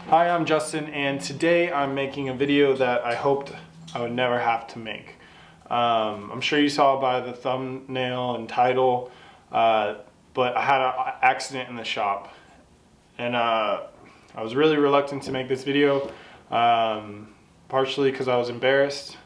Hi, I'm Justin, and today I'm making a video that I hoped I would never have to make. I'm sure you saw by the thumbnail and title, but I had an accident in the shop, and I was really reluctant to make this video, partially because I was embarrassed.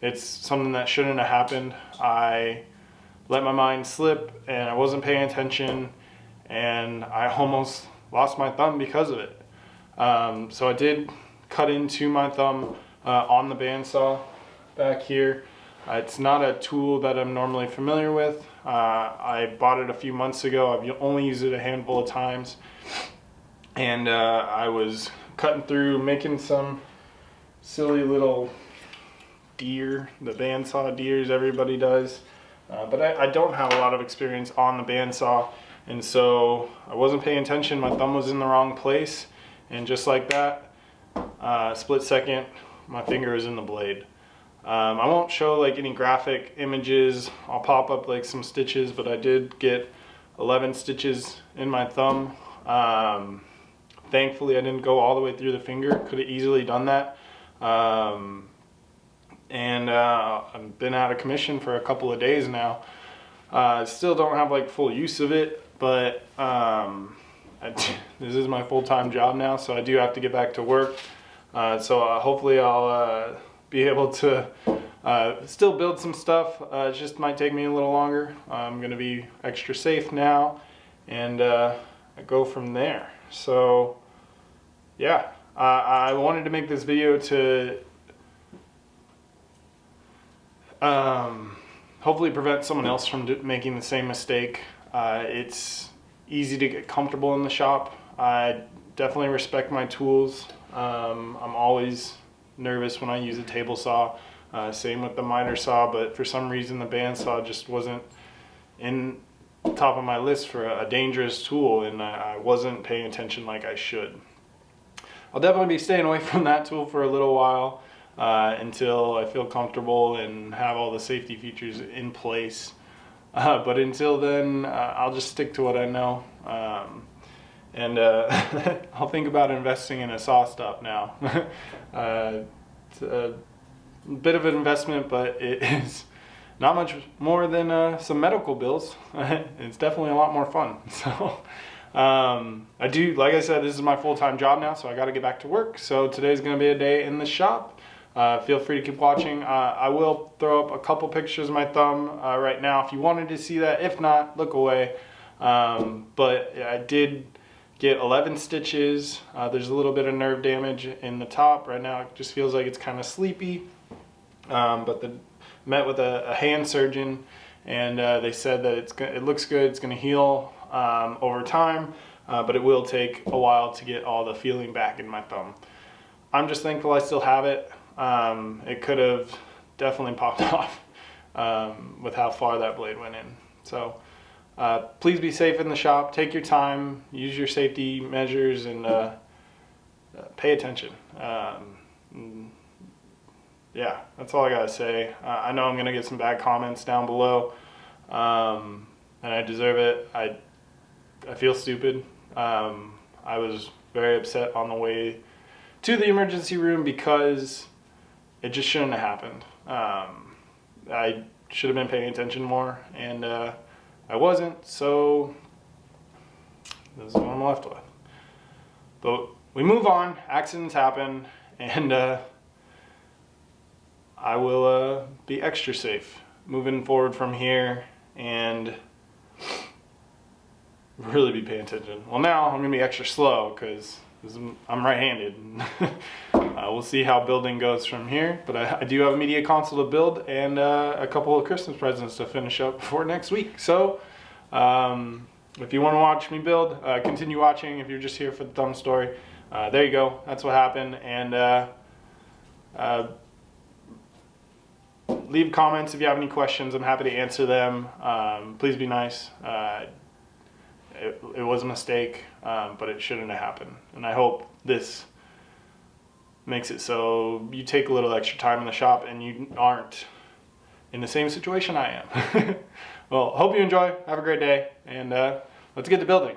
It's something that shouldn't have happened. I let my mind slip, and I wasn't paying attention, and I almost lost my thumb because of it. So I did cut into my thumb on the bandsaw back here. It's not a tool that I'm normally familiar with. I bought it a few months ago. I've only used it a handful of times, and I was cutting through, making some silly little deer, the bandsaw deers everybody does. But I don't have a lot of experience on the bandsaw, and so I wasn't paying attention. My thumb was in the wrong place, and just like that, split second, my finger is in the blade. I won't show like any graphic images. I'll pop up like some stitches, but I did get 11 stitches in my thumb. Thankfully, I didn't go all the way through the finger. Could have easily done that. And I've been out of commission for a couple of days now. I still don't have like full use of it, but this is my full-time job now, so I do have to get back to work. So hopefully I'll be able to still build some stuff. It just might take me a little longer. I'm gonna be extra safe now, and go from there. So yeah, I wanted to make this video to hopefully prevent someone else from making the same mistake. It's easy to get comfortable in the shop. I definitely respect my tools. I'm always nervous when I use a table saw. Same with the miter saw, but for some reason the bandsaw just wasn't in top of my list for a dangerous tool, and I wasn't paying attention like I should. I'll definitely be staying away from that tool for a little while. Until I feel comfortable and have all the safety features in place. But until then, I'll just stick to what I know. And I'll think about investing in a saw stop now. It's a bit of an investment, but it is not much more than some medical bills. It's definitely a lot more fun. So I do, like I said, this is my full-time job now, so I got to get back to work. So today's going to be a day in the shop. Feel free to keep watching. I will throw up a couple pictures of my thumb right now if you wanted to see that. If not, look away. But I did get 11 stitches. There's a little bit of nerve damage in the top. Right now it just feels like it's kind of sleepy. But met with a hand surgeon, and they said that it looks good. It's going to heal over time, but it will take a while to get all the feeling back in my thumb. I'm just thankful I still have it. It could have definitely popped off with how far that blade went in. So please be safe in the shop. Take your time, use your safety measures, and pay attention. Yeah, that's all I gotta say. I know I'm gonna get some bad comments down below, and I deserve it. I feel stupid. I was very upset on the way to the emergency room because it just shouldn't have happened. I should have been paying attention more, and I wasn't, so this is what I'm left with. But we move on. Accidents happen, and I will be extra safe moving forward from here, and really be paying attention. Well, now I'm gonna be extra slow because I'm right-handed. We'll see how building goes from here, but I do have a media console to build and a couple of Christmas presents to finish up before next week. So if you want to watch me build, continue watching. If you're just here for the thumb story, there you go. That's what happened. And leave comments if you have any questions. I'm happy to answer them. Please be nice. It was a mistake, but it shouldn't have happened. And I hope this makes it so you take a little extra time in the shop and you aren't in the same situation I am. Well, hope you enjoy. Have a great day, and let's get to building.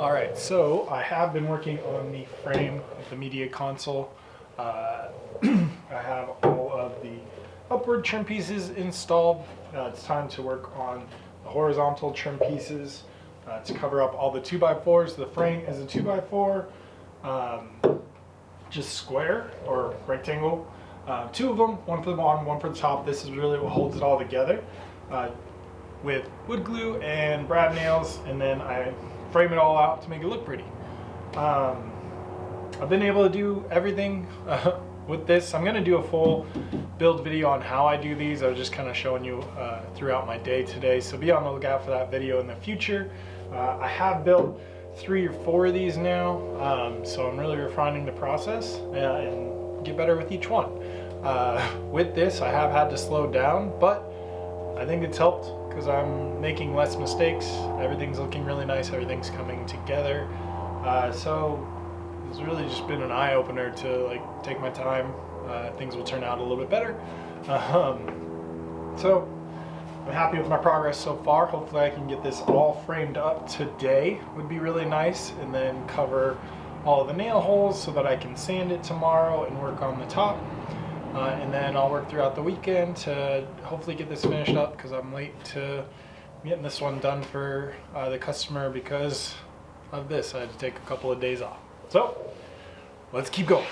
All right, so I have been working on the frame of the media console. I have all of the upward trim pieces installed. It's time to work on the horizontal trim pieces to cover up all the 2x4s. The frame is a 2x4, just square or rectangle. Two of them, one for the bottom, one for the top. This is really what holds it all together with wood glue and brad nails, and then I frame it all out to make it look pretty. I've been able to do everything with this. I'm going to do a full build video on how I do these. I was just kind of showing you throughout my day today, so be on the lookout for that video in the future. I have built 3 or 4 of these now, so I'm really refining the process and get better with each one. With this, I have had to slow down, but I think it's helped because I'm making less mistakes. Everything's looking really nice. Everything's coming together. So it's really just been an eye-opener to like take my time. Things will turn out a little bit better. So I'm happy with my progress so far. Hopefully I can get this all framed up today. Would be really nice, and then cover all the nail holes so that I can sand it tomorrow and work on the top. And then I'll work throughout the weekend to hopefully get this finished up, because I'm late to getting this one done for the customer because of this. I had to take a couple of days off. So let's keep going.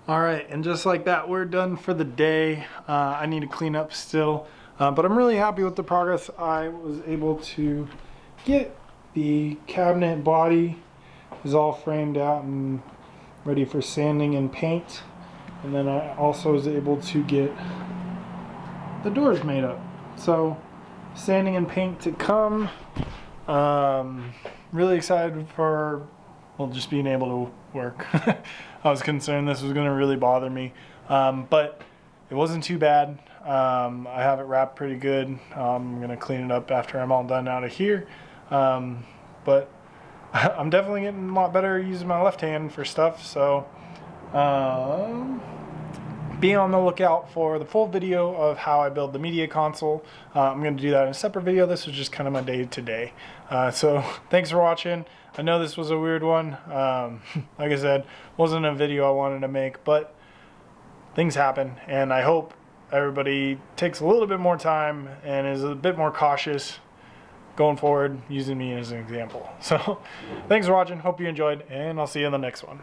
All right, and just like that, we're done for the day. I need to clean up still, but I'm really happy with the progress. I was able to get the cabinet body is all framed out and ready for sanding and paint. And then I also was able to get the doors made up. So sanding and paint to come. Really excited for, well, just being able to work. I was concerned this was going to really bother me, but it wasn't too bad. I have it wrapped pretty good. I'm going to clean it up after I'm all done out of here, but I'm definitely getting a lot better using my left hand for stuff, so be on the lookout for the full video of how I build the media console. I'm going to do that in a separate video. This was just kind of my day to day. So thanks for watching. I know this was a weird one. Like I said, wasn't a video I wanted to make, but things happen, and I hope everybody takes a little bit more time and is a bit more cautious going forward, using me as an example. So thanks for watching. Hope you enjoyed, and I'll see you in the next one.